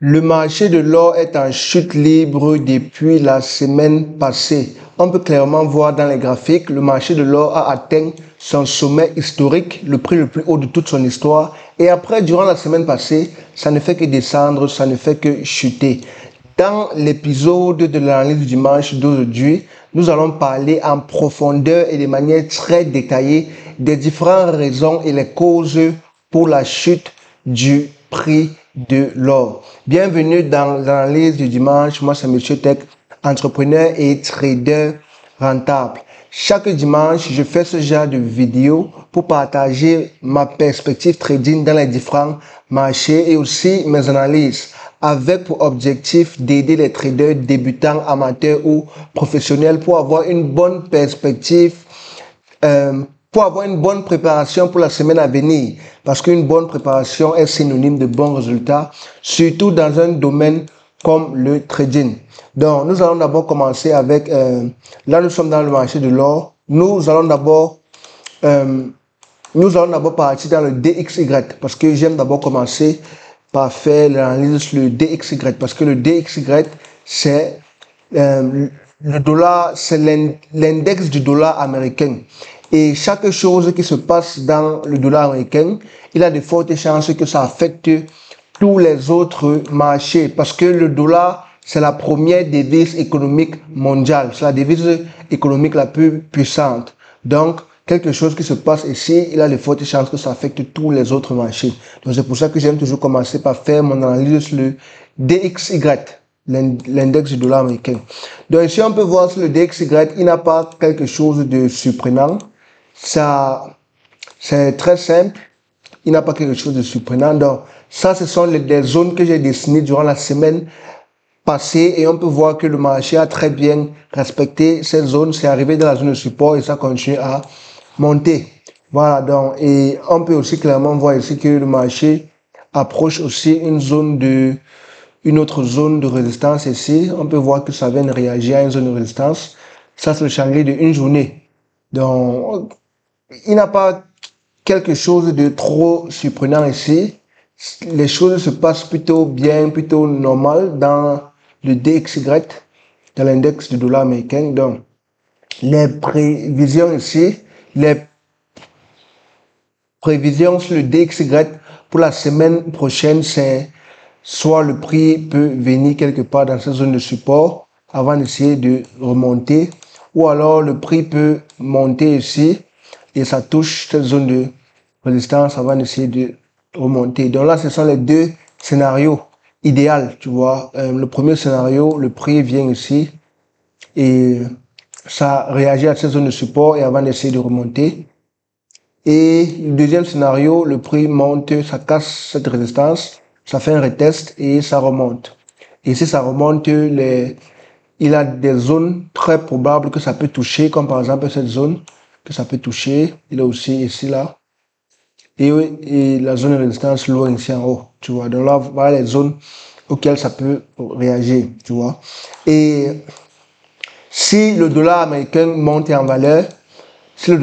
Le marché de l'or est en chute libre depuis la semaine passée. On peut clairement voir dans les graphiques, le marché de l'or a atteint son sommet historique, le prix le plus haut de toute son histoire. Et après, durant la semaine passée, ça ne fait que descendre, ça ne fait que chuter. Dans l'épisode de l'analyse du dimanche d'aujourd'hui, nous allons parler en profondeur et de manière très détaillée des différentes raisons et les causes pour la chute du prix de l'or. Bienvenue dans l'analyse du dimanche. Moi, c'est Monsieur Tech, entrepreneur et trader rentable. Chaque dimanche, je fais ce genre de vidéo pour partager ma perspective trading dans les différents marchés et aussi mes analyses avec pour objectif d'aider les traders débutants, amateurs ou professionnels pour avoir une bonne perspective, pour avoir une bonne préparation pour la semaine à venir. Parce qu'une bonne préparation est synonyme de bons résultats, surtout dans un domaine comme le trading. Donc, nous allons d'abord commencer avec, là nous sommes dans le marché de l'or. Nous allons d'abord partir dans le DXY parce que j'aime d'abord commencer par faire l'analyse sur le DXY parce que le DXY, c'est le dollar, c'est l'index du dollar américain. Et chaque chose qui se passe dans le dollar américain, il a de fortes chances que ça affecte tous les autres marchés parce que le dollar, c'est la première devise économique mondiale. C'est la devise économique la plus puissante. Donc, quelque chose qui se passe ici, il a de fortes chances que ça affecte tous les autres marchés. Donc, c'est pour ça que j'aime toujours commencer par faire mon analyse sur le DXY, l'index du dollar américain. Donc, ici, on peut voir sur le DXY, il n'a pas quelque chose de surprenant. Ça, c'est très simple. Il n'a pas quelque chose de surprenant. Donc, ça, ce sont les zones que j'ai dessinées durant la semaine passée et on peut voir que le marché a très bien respecté cette zone. C'est arrivé dans la zone de support et ça continue à monter. Voilà, donc, et on peut aussi clairement voir ici que le marché approche aussi une autre zone de résistance ici. On peut voir que ça vient de réagir à une zone de résistance. Ça, c'est le chandelier de une journée. Donc, il n'a pas quelque chose de trop surprenant ici. Les choses se passent plutôt bien, plutôt normal dans le DXY, dans l'index du dollar américain. Donc, les prévisions ici, les prévisions sur le DXY pour la semaine prochaine, c'est soit le prix peut venir quelque part dans cette zone de support avant d'essayer de remonter, ou alors le prix peut monter ici et ça touche cette zone de résistance avant d'essayer de remonter. Donc là, ce sont les deux scénarios idéaux, tu vois. Le premier scénario, le prix vient ici et ça réagit à cette zone de support et avant d'essayer de remonter. Et le deuxième scénario, le prix monte, ça casse cette résistance, ça fait un retest et ça remonte. Et si ça remonte, il a des zones très probables que ça peut toucher, comme par exemple cette zone que ça peut toucher. Il est aussi ici, là. Et la zone de résistance loin ici en haut, tu vois. Donc là, voilà les zones auxquelles ça peut réagir, tu vois. Et si le dollar américain monte en valeur, ça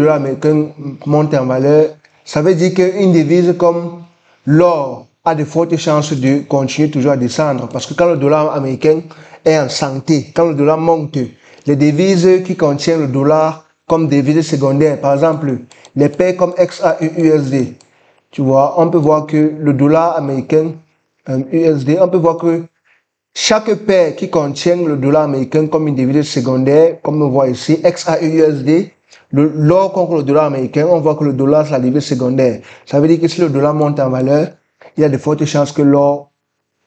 veut dire qu'une devise comme l'or a de fortes chances de continuer toujours à descendre. Parce que quand le dollar américain est en santé, quand le dollar monte, les devises qui contiennent le dollar comme devises secondaires, par exemple, les paires comme XAUUSD, tu vois, on peut voir que le dollar américain USD, on peut voir que chaque paire qui contient le dollar américain comme une devise secondaire, comme on voit ici, XAUUSD, l'or contre le dollar américain, on voit que le dollar c'est la devise secondaire. Ça veut dire que si le dollar monte en valeur, il y a de fortes chances que l'or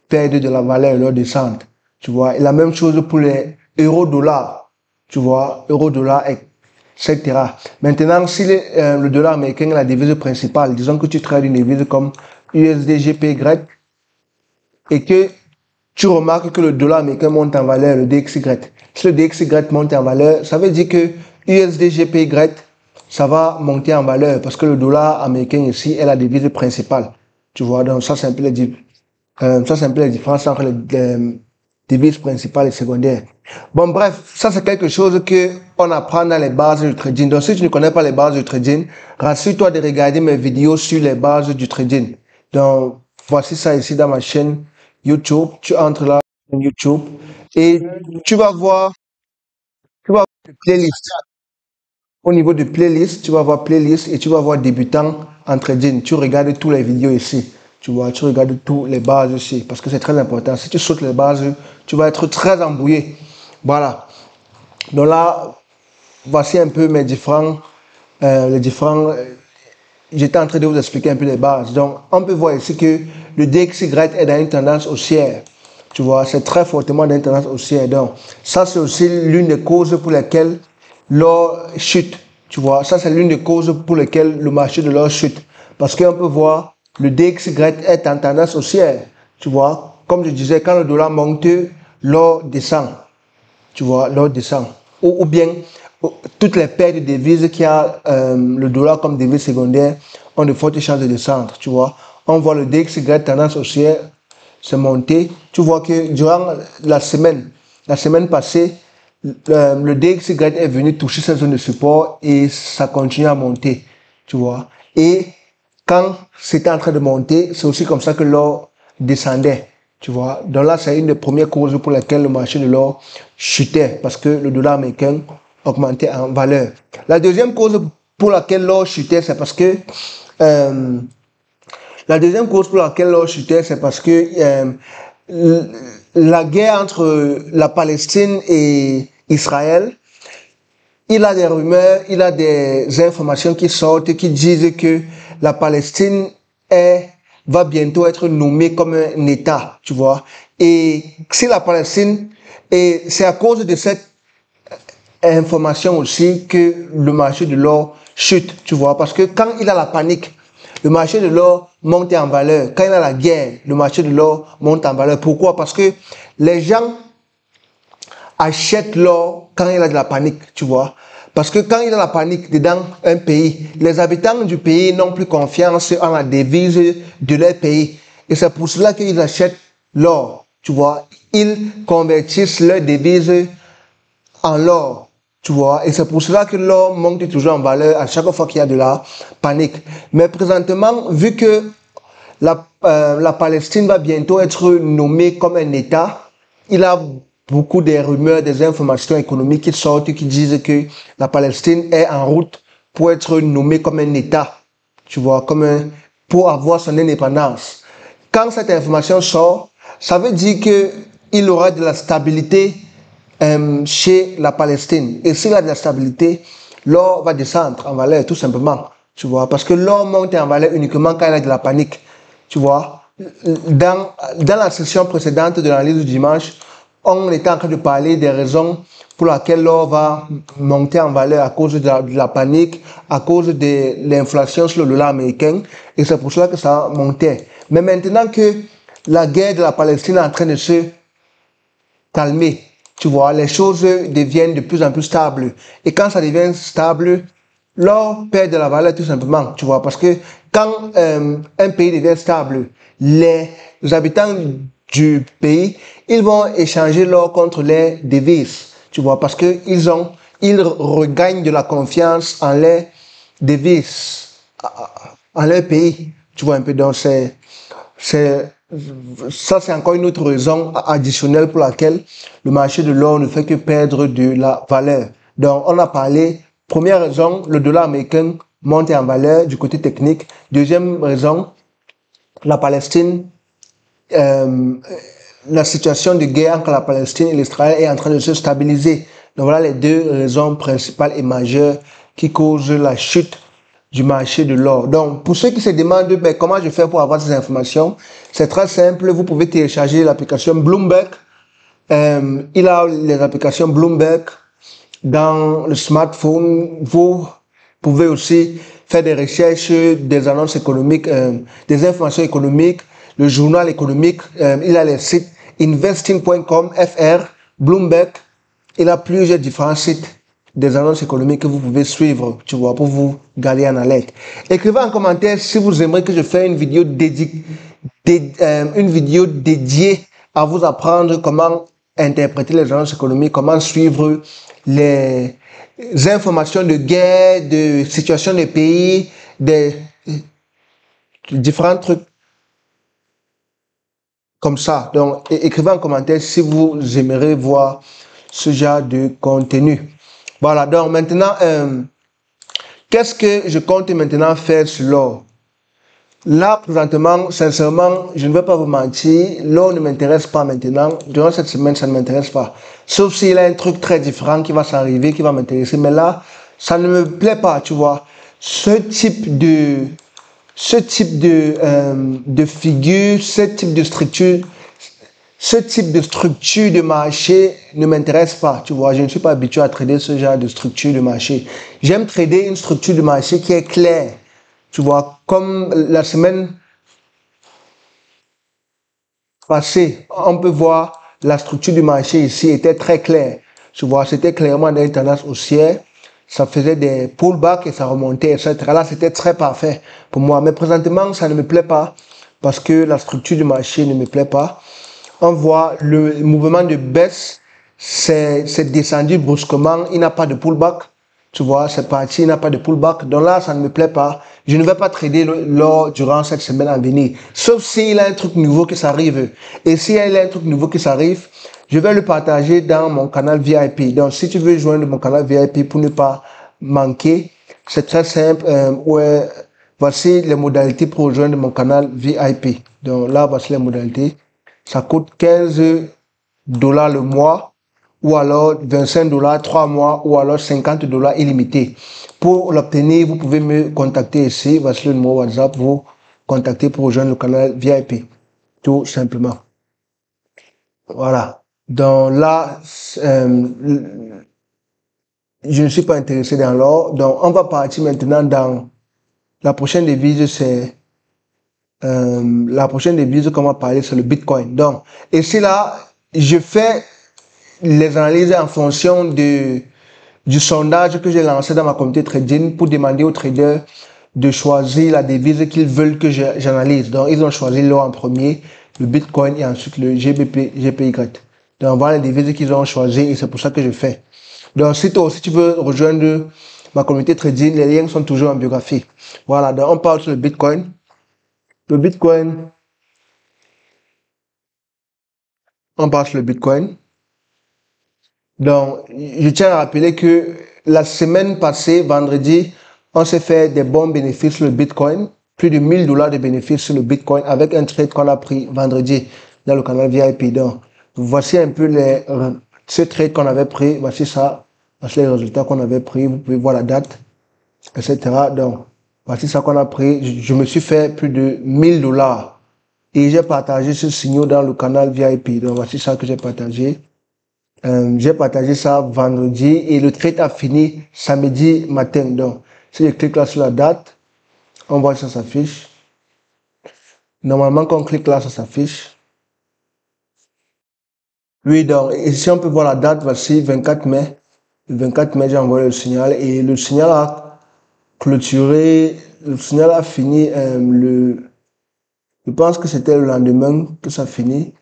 perde de la valeur, l'or descende. Tu vois, et la même chose pour les euro-dollars. Tu vois, euro-dollar, etc. Maintenant, si le dollar américain est la devise principale, disons que tu trades une devise comme USD-GPY et que tu remarques que le dollar américain monte en valeur, le DXY. Si le DXY monte en valeur, ça veut dire que USD-GPY, ça va monter en valeur parce que le dollar américain ici est la devise principale. Tu vois, donc ça c'est un peu la différence entre les devises principales et secondaires. Bon, bref, ça c'est quelque chose que on apprend dans les bases du trading. Donc si tu ne connais pas les bases du trading, rassure-toi de regarder mes vidéos sur les bases du trading. Donc voici ça ici dans ma chaîne YouTube, tu entres là, sur YouTube, et tu vas voir, tu vas voir des playlists. Au niveau de playlist, tu vas voir playlist et tu vas voir débutant en trading. Tu regardes tous les vidéos ici. Tu vois, tu regardes tous les bases ici parce que c'est très important. Si tu sautes les bases, tu vas être très embrouillé. Voilà. Donc là, voici un peu mes différents, les différents. J'étais en train de vous expliquer un peu les bases. Donc, on peut voir ici que le DXY est dans une tendance haussière. Tu vois, c'est très fortement dans une tendance haussière. Donc, ça, c'est aussi l'une des causes pour lesquelles l'or chute. Tu vois, ça, c'est l'une des causes pour lesquelles le marché de l'or chute. Parce qu'on peut voir, le DXY est en tendance haussière. Tu vois, comme je disais, quand le dollar monte, l'or descend. Tu vois, l'or descend. Ou bien, toutes les paires de devises qui a le dollar comme devise secondaire ont de fortes chances de descendre, tu vois. On voit le DXY tendance haussière se monter. Tu vois que durant la semaine passée, le DXY est venu toucher cette zone de support et ça continue à monter, tu vois. Et quand c'était en train de monter, c'est aussi comme ça que l'or descendait, tu vois. Donc là, c'est une des premières causes pour lesquelles le marché de l'or chutait, parce que le dollar américain augmentait en valeur. La deuxième cause pour laquelle l'or chutait, c'est parce que euh, la deuxième cause pour laquelle l'or chutait, c'est parce que la guerre entre la Palestine et Israël, il a des rumeurs, il a des informations qui sortent qui disent que la Palestine va bientôt être nommée comme un État, tu vois. Et si la Palestine, et c'est à cause de cette information aussi que le marché de l'or chute, tu vois, parce que quand il a la panique, le marché de l'or monte en valeur. Quand il a la guerre, le marché de l'or monte en valeur. Pourquoi? Parce que les gens achètent l'or quand il a de la panique, tu vois. Parce que quand il a la panique dans un pays, les habitants du pays n'ont plus confiance en la devise de leur pays. Et c'est pour cela qu'ils achètent l'or, tu vois. Ils convertissent leur devise en l'or, tu vois. Et c'est pour cela que l'or monte toujours en valeur à chaque fois qu'il y a de la panique. Mais présentement, vu que la Palestine va bientôt être nommée comme un État, il y a beaucoup de rumeurs, des informations économiques qui sortent qui disent que la Palestine est en route pour être nommée comme un État, tu vois, pour avoir son indépendance. Quand cette information sort, ça veut dire qu'il aura de la stabilité chez la Palestine. Et s'il y a de la stabilité, l'or va descendre en valeur, tout simplement. Tu vois, parce que l'or monte en valeur uniquement quand il y a de la panique. Tu vois, dans la session précédente de l'analyse du dimanche, on était en train de parler des raisons pour lesquelles l'or va monter en valeur à cause de la panique, à cause de l'inflation sur le dollar américain. Et c'est pour cela que ça montait. Mais maintenant que la guerre de la Palestine est en train de se calmer, tu vois, les choses deviennent de plus en plus stables. Et quand ça devient stable, l'or perd de la valeur tout simplement, tu vois, parce que quand un pays devient stable, les habitants du pays, ils vont échanger l'or contre les devises, tu vois, parce que ils regagnent de la confiance en les devises, en leur pays, tu vois un peu. Donc c'est, ça, c'est encore une autre raison additionnelle pour laquelle le marché de l'or ne fait que perdre de la valeur. Donc, on a parlé, première raison, le dollar américain monte en valeur du côté technique. Deuxième raison, la Palestine, euh, la situation de guerre entre la Palestine et l'Israël est en train de se stabiliser. Donc, voilà les deux raisons principales et majeures qui causent la chute du marché de l'or. Donc, pour ceux qui se demandent ben, comment je fais pour avoir ces informations, c'est très simple. Vous pouvez télécharger l'application Bloomberg. Il a les applications Bloomberg dans le smartphone. Vous pouvez aussi faire des recherches, des annonces économiques, des informations économiques, le journal économique. Il a les sites investing.com, FR, Bloomberg. Il a plusieurs différents sites des annonces économiques que vous pouvez suivre, tu vois, pour vous garder en alerte. Écrivez en commentaire si vous aimeriez que je fasse une vidéo dédiée à vous apprendre comment interpréter les annonces économiques, comment suivre les informations de guerre, de situation des pays, des différents trucs comme ça. Donc, écrivez en commentaire si vous aimeriez voir ce genre de contenu. Voilà, donc maintenant, qu'est-ce que je compte maintenant faire sur l'or? Là, présentement, sincèrement, je ne vais pas vous mentir, l'or ne m'intéresse pas maintenant. Durant cette semaine, ça ne m'intéresse pas. Sauf s'il y a un truc très différent qui va s'arriver, qui va m'intéresser. Mais là, ça ne me plaît pas, tu vois. Ce type de figure, ce type de structure de marché ne m'intéresse pas, tu vois. Je ne suis pas habitué à trader ce genre de structure de marché. J'aime trader une structure de marché qui est claire. Tu vois, comme la semaine passée, on peut voir la structure du marché ici était très claire. Tu vois, c'était clairement dans une tendance haussière. Ça faisait des pullbacks et ça remontait, etc. Là, c'était très parfait pour moi. Mais présentement, ça ne me plaît pas parce que la structure du marché ne me plaît pas. On voit le mouvement de baisse, c'est descendu brusquement. Il n'a pas de pullback. Tu vois, c'est parti, il n'a pas de pullback. Donc là, ça ne me plaît pas. Je ne vais pas trader l'or durant cette semaine à venir. Sauf s'il a un truc nouveau qui s'arrive. Et s'il y a un truc nouveau qui s'arrive, je vais le partager dans mon canal VIP. Donc, si tu veux joindre mon canal VIP pour ne pas manquer, c'est très simple. Voici les modalités pour rejoindre mon canal VIP. Donc là, voici les modalités. Ça coûte 15 $ le mois, ou alors 25 $ 3 mois, ou alors 50 $ illimité. Pour l'obtenir, vous pouvez me contacter ici. Voici le numéro WhatsApp. Vous contacter pour rejoindre le canal VIP. Tout simplement. Voilà. Donc là, je ne suis pas intéressé dans l'or. Donc on va partir maintenant dans la prochaine devise, c'est la prochaine devise qu'on va parler, c'est le Bitcoin. Donc, ici là, je fais les analyses en fonction du sondage que j'ai lancé dans ma communauté trading pour demander aux traders de choisir la devise qu'ils veulent que j'analyse. Donc, ils ont choisi l'or en premier, le Bitcoin et ensuite le GPY. Donc, voilà les devises qu'ils ont choisi et c'est pour ça que je fais. Donc, si toi aussi tu veux rejoindre ma communauté trading, les liens sont toujours en biographie. Voilà, donc on parle sur le Bitcoin. Le Bitcoin, on parle sur le Bitcoin. Donc, je tiens à rappeler que la semaine passée, vendredi, on s'est fait des bons bénéfices sur le Bitcoin. Plus de 1000 $ de bénéfices sur le Bitcoin avec un trade qu'on a pris vendredi dans le canal VIP. Donc, voici un peu ce trade qu'on avait pris. Voici ça. Voici les résultats qu'on avait pris. Vous pouvez voir la date, etc. Donc, voici ça qu'on a pris. Je me suis fait plus de 1000 $ et j'ai partagé ce signal dans le canal VIP. Donc, voici ça que j'ai partagé. J'ai partagé ça vendredi et le trade a fini samedi matin. Donc, si je clique là sur la date, on voit que ça s'affiche. Normalement, quand on clique là, ça s'affiche. Oui, donc, ici, on peut voir la date. Voici 24 mai. Le 24 mai, j'ai envoyé le signal et le signal a clôturé. Le signal a fini je pense que c'était le lendemain que ça finit.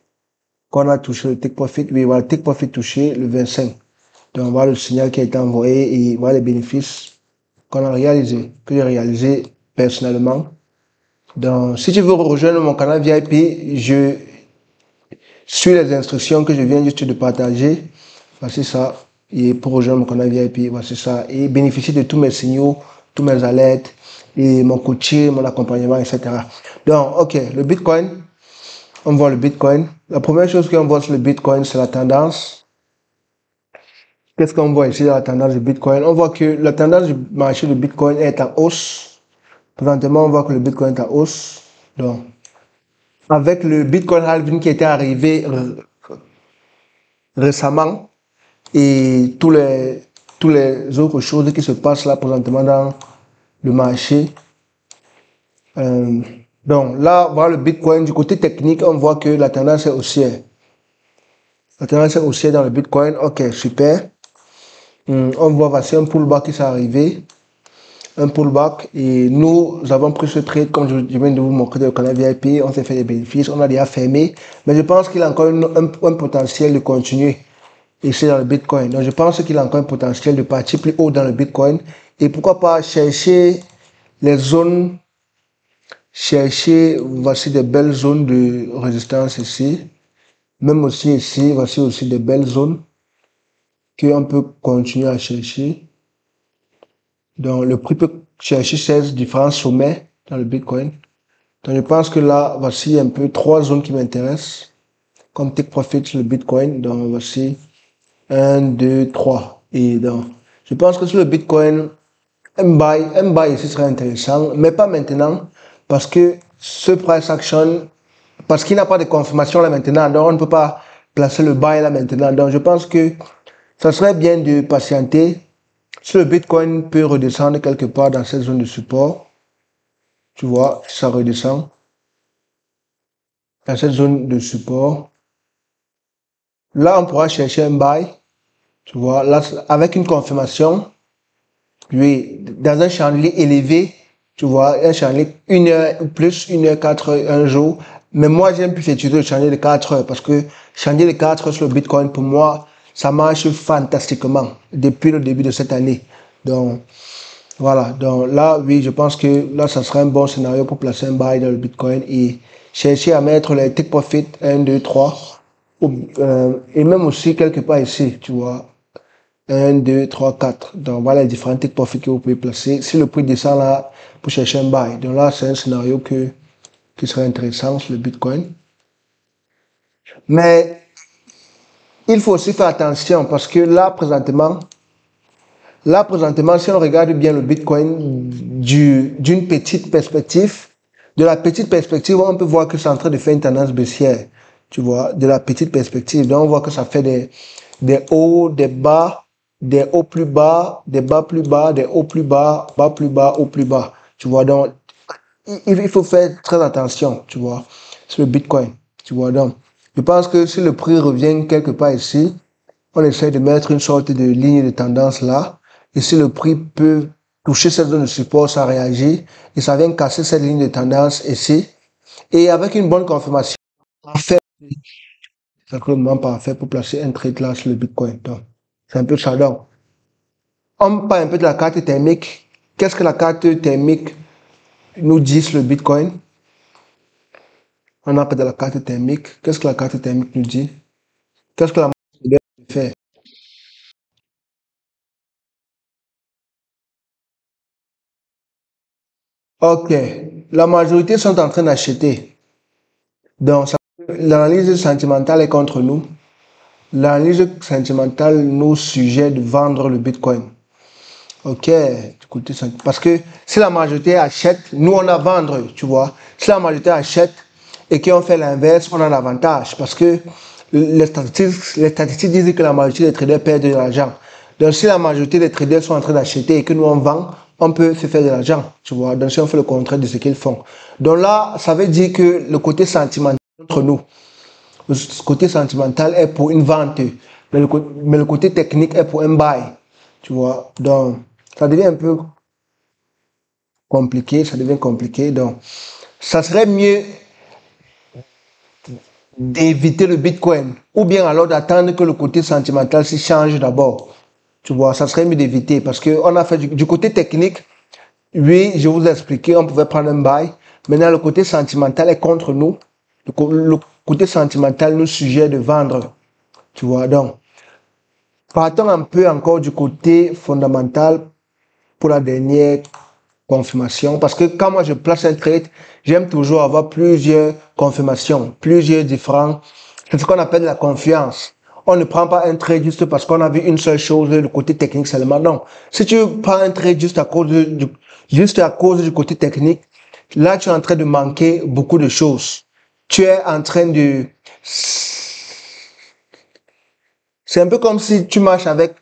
Qu'on a touché le take profit. Oui, voilà, le take profit touché le 25. Donc, on voit le signal qui a été envoyé et voilà les bénéfices qu'on a réalisé, que j'ai réalisé personnellement. Donc, si tu veux rejoindre mon canal VIP, je suis les instructions que je viens juste de partager. Voici ça. Et pour rejoindre mon canal VIP, voici ça. Et bénéficier de tous mes signaux, tous mes alertes, et mon coaching, mon accompagnement, etc. Donc, ok, le Bitcoin. On voit le Bitcoin. La première chose qu'on voit sur le Bitcoin, c'est la tendance. Qu'est-ce qu'on voit ici dans la tendance du Bitcoin? On voit que la tendance du marché du Bitcoin est en hausse. Présentement, on voit que le Bitcoin est en hausse. Donc, avec le Bitcoin halving qui était arrivé récemment et tous les autres choses qui se passent là présentement dans le marché. Donc là, voilà le Bitcoin. Du côté technique, on voit que la tendance est haussière. La tendance est haussière dans le Bitcoin. Ok, super. On voit voici un pullback qui s'est arrivé. Un pullback et nous avons pris ce trade comme je viens de vous montrer dans le canal VIP. On s'est fait des bénéfices, on a déjà fermé. Mais je pense qu'il a encore un potentiel de continuer ici dans le Bitcoin. Donc je pense qu'il a encore un potentiel de partir plus haut dans le Bitcoin. Et pourquoi pas chercher les zones chercher, voici des belles zones de résistance ici. Même aussi ici, voici aussi des belles zones qu'on peut continuer à chercher. Donc, le prix peut chercher 16 différents sommets dans le Bitcoin. Donc, je pense que là, voici un peu 3 zones qui m'intéressent comme take profit sur le Bitcoin. Donc, voici 1, 2, 3. Et donc, je pense que sur le Bitcoin, un buy ici serait intéressant, mais pas maintenant, parce que ce price action, parce qu'il n'y a pas de confirmation là maintenant, donc on ne peut pas placer le buy là maintenant. Donc, je pense que ça serait bien de patienter. Si le Bitcoin peut redescendre quelque part dans cette zone de support, tu vois, ça redescend dans cette zone de support. Là, on pourra chercher un buy, tu vois, là, avec une confirmation, oui, dans un chandelier élevé, tu vois, un chandelier 1 heure ou plus, 1 heure, 4 heures, un jour. Mais moi, j'aime plus utiliser le chandelier de 4 heures parce que chandelier de 4 heures sur le Bitcoin, pour moi, ça marche fantastiquement depuis le début de cette année. Donc, voilà. Donc là, oui, je pense que là, ça serait un bon scénario pour placer un buy dans le Bitcoin et chercher à mettre les take profit 1, 2, 3. Et même aussi quelque part ici, tu vois. 1, 2, 3, 4. Donc voilà les différents take profits que vous pouvez placer. Si le prix descend là, pour chercher un buy. Donc là, c'est un scénario qui serait intéressant sur le Bitcoin. Mais il faut aussi faire attention parce que là, présentement, si on regarde bien le Bitcoin d'une petite perspective, de la petite perspective, on peut voir que c'est en train de faire une tendance baissière. Tu vois, de la petite perspective. Donc, on voit que ça fait des hauts, des bas, des hauts plus bas, des bas plus bas, des hauts plus bas, bas plus bas, hauts plus bas. Tu vois, donc, il faut faire très attention, tu vois, sur le Bitcoin. Tu vois, donc, je pense que si le prix revient quelque part ici, on essaie de mettre une sorte de ligne de tendance là. Et si le prix peut toucher cette zone de support, ça réagit. Et ça vient casser cette ligne de tendance ici. Et avec une bonne confirmation, parfait, c'est le moment parfait pour placer un trade là sur le Bitcoin. Donc, c'est un peu ça. Donc, on parle un peu de la carte thermique. Qu'est-ce que la carte thermique nous dit sur le Bitcoin? On a parlé de la carte thermique. Qu'est-ce que la carte thermique nous dit? Qu'est-ce que la marché fait? Ok. La majorité sont en train d'acheter. Donc, l'analyse sentimentale est contre nous. L'analyse sentimentale nous suggère de vendre le Bitcoin. Ok, écoutez, parce que si la majorité achète, nous on a vendre, tu vois. Si la majorité achète et qu'on fait l'inverse, on a l'avantage. Parce que les statistiques disent que la majorité des traders perdent de l'argent. Donc si la majorité des traders sont en train d'acheter et que nous on vend, on peut se faire de l'argent, tu vois. Donc si on fait le contraire de ce qu'ils font. Donc là, ça veut dire que le côté sentimental entre nous, le côté sentimental est pour une vente, mais le côté technique est pour un buy, tu vois. Donc, ça devient un peu compliqué, ça devient compliqué. Donc, ça serait mieux d'éviter le Bitcoin ou bien alors d'attendre que le côté sentimental se change d'abord. Tu vois, ça serait mieux d'éviter parce qu'on a fait du côté technique, oui, je vous ai expliqué, on pouvait prendre un buy. Maintenant, le côté sentimental est contre nous. Le côté sentimental nous suggère de vendre. Tu vois, donc, partons un peu encore du côté fondamental pour la dernière confirmation. Parce que quand moi je place un trade, j'aime toujours avoir plusieurs confirmations, plusieurs différents. C'est ce qu'on appelle la confiance. On ne prend pas un trade juste parce qu'on a vu une seule chose, le côté technique seulement. Non. Si tu prends un trade juste à cause du côté technique, là tu es en train de manquer beaucoup de choses. Tu es en train de... C'est un peu comme si tu marches avec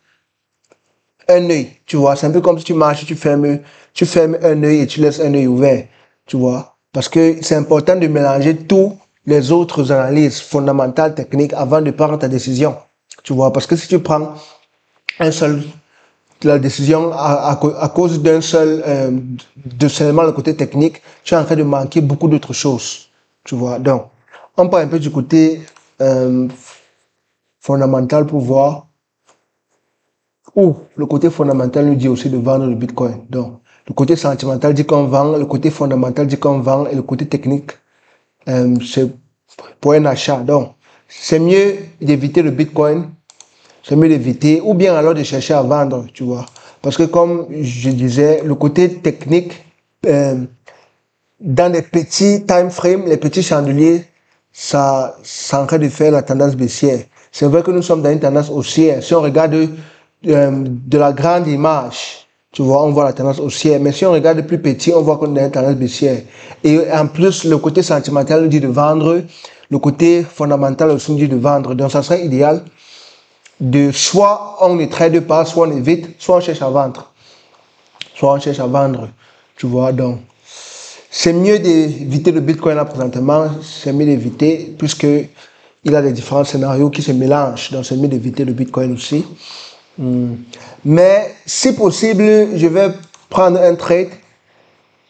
un œil, tu vois. C'est un peu comme si tu marches, tu fermes un œil et tu laisses un œil ouvert, tu vois. Parce que c'est important de mélanger tous les autres analyses fondamentales, techniques, avant de prendre ta décision, tu vois. Parce que si tu prends un seul, la décision à cause d'un seul, de seulement le côté technique, tu es en train de manquer beaucoup d'autres choses, tu vois. Donc, on parle un peu du côté fondamental pour voir. Ou le côté fondamental nous dit aussi de vendre le Bitcoin. Donc, Le côté sentimental dit qu'on vend, le côté fondamental dit qu'on vend, et le côté technique, c'est pour un achat. Donc, c'est mieux d'éviter le Bitcoin, c'est mieux d'éviter, ou bien alors de chercher à vendre, tu vois. Parce que comme je disais, le côté technique, dans les petits time frames, les petits chandeliers, ça en train de faire la tendance baissière. C'est vrai que nous sommes dans une tendance haussière. Si on regarde de la grande image, tu vois, on voit la tendance haussière. Mais si on regarde de plus petit, on voit qu'on est dans une tendance baissière. Et en plus, le côté sentimental nous dit de vendre, le côté fondamental aussi nous dit de vendre. Donc, ça serait idéal de soit on ne trade pas, soit on évite, soit on cherche à vendre. Soit on cherche à vendre, tu vois, donc. C'est mieux d'éviter le Bitcoin là présentement, c'est mieux d'éviter, puisque il a des différents scénarios qui se mélangent, donc c'est mieux d'éviter le Bitcoin aussi. Mais si possible, je vais prendre un trade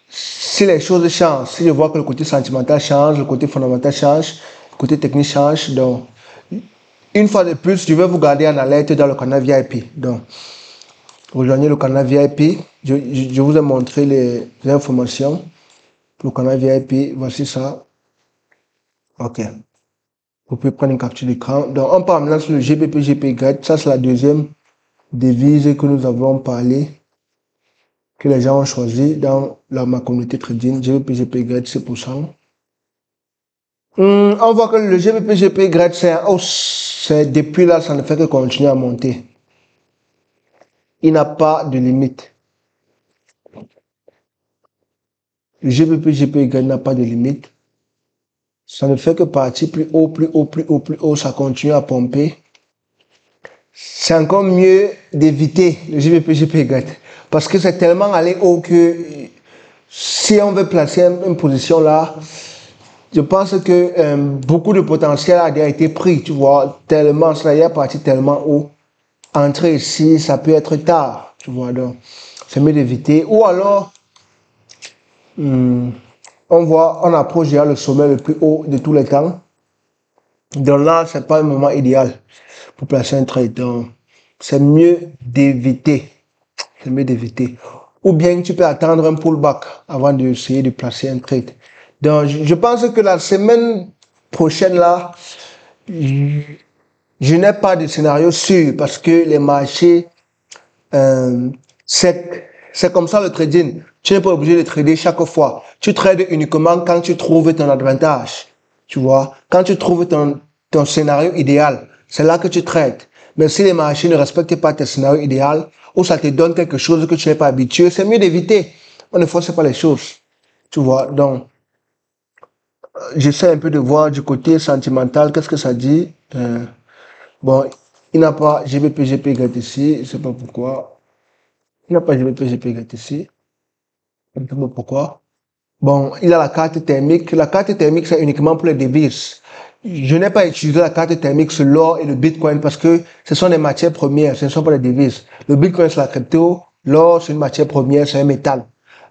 si les choses changent, si je vois que le côté sentimental change, le côté fondamental change, le côté technique change. Donc, une fois de plus, je vais vous garder en alerte dans le canal VIP. Donc, rejoignez le canal VIP. Je vous ai montré les informations. Le canal VIP, voici ça. OK. Vous pouvez prendre une capture d'écran. Donc, on parle maintenant sur le GBP, GPY. Ça, c'est la deuxième devise que nous avons parlé, que les gens ont choisi dans ma communauté trading. GBP, GPY, 6%. On voit que le GBP, GPY, c'est en hausse. Depuis là, ça ne fait que continuer à monter. Il n'a pas de limite. Le GBP, GPY n'a pas de limite. Ça ne fait que partir plus haut, plus haut, plus haut, plus haut. Ça continue à pomper. C'est encore mieux d'éviter le GBP, GPY. Parce que c'est tellement allé haut que si on veut placer une position là, je pense que beaucoup de potentiel a déjà été pris, tu vois, tellement, ça y est parti tellement haut. Entrer ici, ça peut être tard, tu vois, donc c'est mieux d'éviter. Ou alors, on approche déjà le sommet le plus haut de tous les temps. Donc là, c'est pas un moment idéal pour placer un trade. Donc, c'est mieux d'éviter. C'est mieux d'éviter. Ou bien tu peux attendre un pullback avant d'essayer de placer un trade. Donc, je pense que la semaine prochaine là, je n'ai pas de scénario sûr parce que les marchés, c'est comme ça le trading. Tu n'es pas obligé de trader chaque fois. Tu trades uniquement quand tu trouves ton avantage. Tu vois, quand tu trouves ton scénario idéal, c'est là que tu trades. Mais si les marchés ne respectent pas tes scénarios idéal, ou ça te donne quelque chose que tu n'es pas habitué, c'est mieux d'éviter. On ne force pas les choses. Tu vois, donc, j'essaie un peu de voir du côté sentimental, qu'est-ce que ça dit. Bon, il n'a pas GBP, GPY ici, je ne sais pas pourquoi. Il n'a pas GBP, GPY ici. Je ne sais pas pourquoi. Bon, il a la carte thermique. La carte thermique, c'est uniquement pour les devises. Je n'ai pas utilisé la carte thermique sur l'or et le Bitcoin parce que ce sont des matières premières, ce ne sont pas des devises. Le Bitcoin, c'est la crypto. L'or, c'est une matière première, c'est un métal.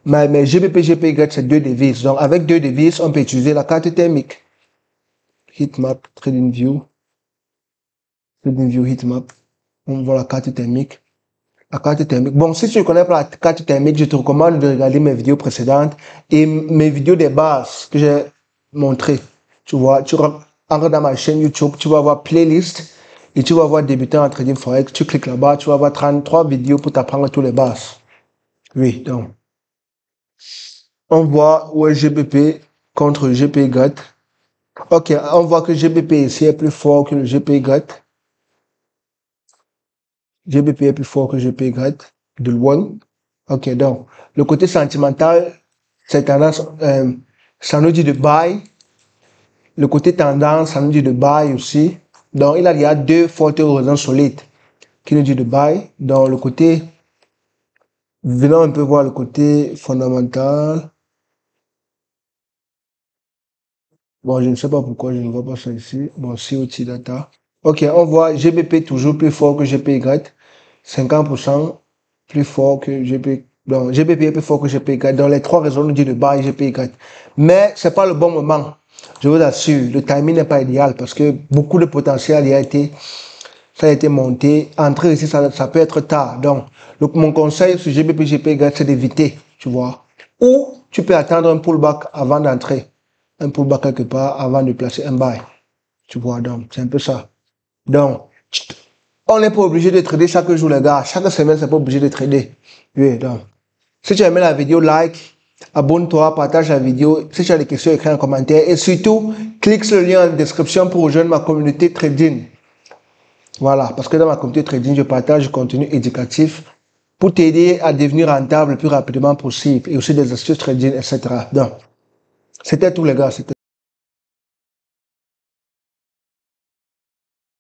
Mais GBP, GPY, c'est deux devises. Donc, avec deux devises, on peut utiliser la carte thermique. Heatmap, TradingView. TradingView, Heatmap. On voit la carte thermique. La carte thermique. Bon, si tu ne connais pas la carte thermique, je te recommande de regarder mes vidéos précédentes et mes vidéos des bases que j'ai montrées. Tu vois, tu rentres dans ma chaîne YouTube, tu vas voir playlist et tu vas voir débutant en trading forex. Tu cliques là-bas, tu vas voir 33 vidéos pour t'apprendre tous les bases. Oui, donc. On voit où est GBP contre GPY. Ok, on voit que GBP ici est plus fort que le GPY. GBP est plus fort que GPY de loin. Ok, donc, le côté sentimental, c'est tendance, ça nous dit de buy. Le côté tendance, ça nous dit de buy aussi. Donc, il y a deux fortes raisons solides qui nous dit de buy. Donc, le côté, venons un peu voir le côté fondamental. Bon, je ne sais pas pourquoi je ne vois pas ça ici. Bon, COT data. Ok, on voit GBP toujours plus fort que GPY. 50% plus fort que GPY. Donc, GBP est plus fort que GPY. Dans les trois raisons, nous dit de buy GPY. Mais c'est pas le bon moment. Je vous assure, le timing n'est pas idéal parce que beaucoup de potentiel ça a été monté. Entrer ici, ça peut être tard. Donc, mon conseil sur GBP, GPY, c'est d'éviter. tu vois. Ou tu peux attendre un pullback avant d'entrer. Un pullback quelque part avant de placer un buy. Tu vois, donc c'est un peu ça. Donc, on n'est pas obligé de trader chaque jour, les gars. Chaque semaine, c'est pas obligé de trader. Oui, donc. Si tu as aimé la vidéo, like, abonne-toi, partage la vidéo. Si tu as des questions, écris un commentaire. Et surtout, clique sur le lien en description pour rejoindre ma communauté trading. Voilà, parce que dans ma communauté trading, je partage du contenu éducatif pour t'aider à devenir rentable le plus rapidement possible et aussi des astuces trading, etc. Donc, c'était tout les gars.